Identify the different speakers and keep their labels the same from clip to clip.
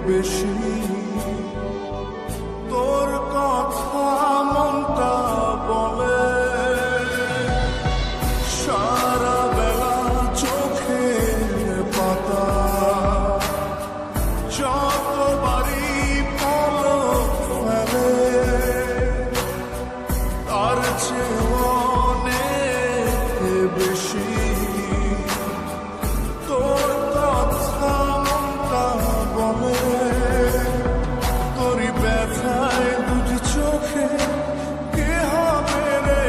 Speaker 1: বেশি তোর কথা মনটা বলে সারা বেলা চোখের পাতা যতবারই পলক ফেলে তার চেয়ে অনেক বেশি তোর কথা মনটা বলে তোরই ব্যথায় দুটি চোখে কে হবে রে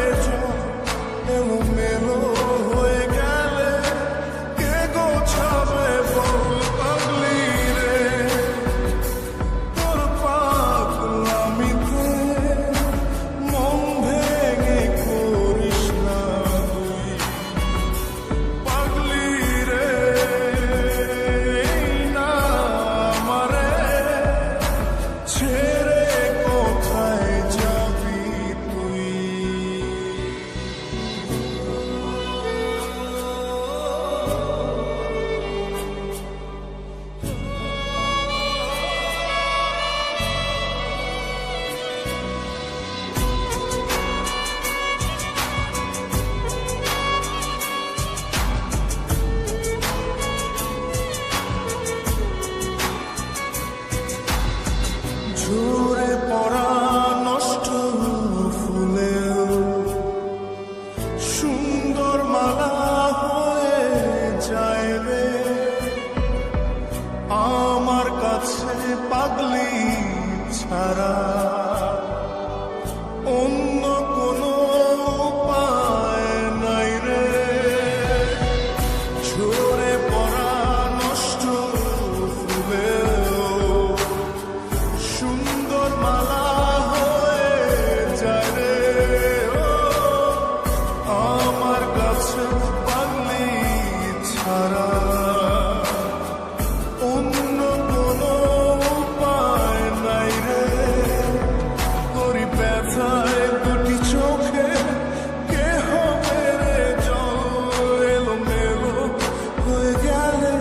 Speaker 1: এলো মেলো হয়ে গেলে কে গোছাবে বল পাগলি রে তোর পাগলামিতে মন ভেঙে করিস না তুই পাগলি রে না আমারে ছেড়ে কোথায় যাবি তুই ঝরে পড়া নষ্ট ফুলেও সুন্দর মালা হয়ে যায় রে আমার কাছে পাগলি ছাড়া অন্য কোনো উপায় নাই রে ঝরে পড়া নষ্ট ফুলেও সুন্দর মালা হয়ে যায় রে আমার কাছে পাগলি ছাড়া অন্য কোনো উপায় নাই রে তোরই ব্যথায় দুটি চোখে কে হবে রে জল এলো মেলো হয়ে গেলে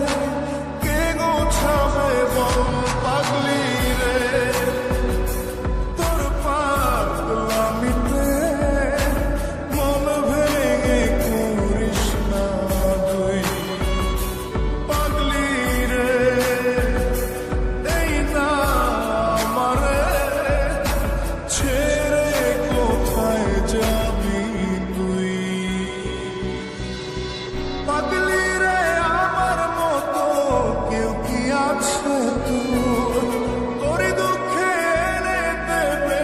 Speaker 1: কে গোছাবে বল পাগলি রে তোর পাগলামিতে মন ভেঙে করিস না তুই পাগলি রে এই না আমারে ছেড়ে কোথায় যাবি তুই পাগলি রে আমার মতো কেউ কি আছে তোর তোরই দুঃখে এনে দেবে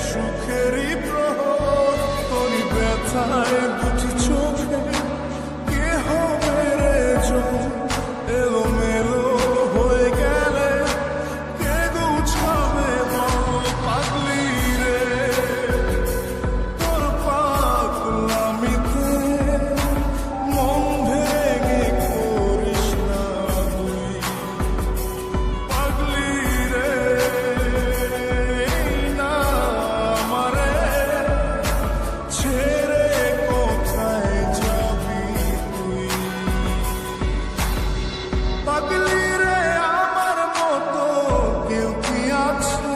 Speaker 1: সুখেরই প্রহর তোরই ব্যথায় দুটি চোখে কে হবে রে জল এলো মেলো হয়ে গেলে কে গুছাবে বল পাগলি রে তোর পাগলামিতে মন ভেঙে করিস না তুই পাগলি রে না আমারে ছেড়ে কোথায় যাবি তুই পাগলি রে আমার মতো কেউ কি আছে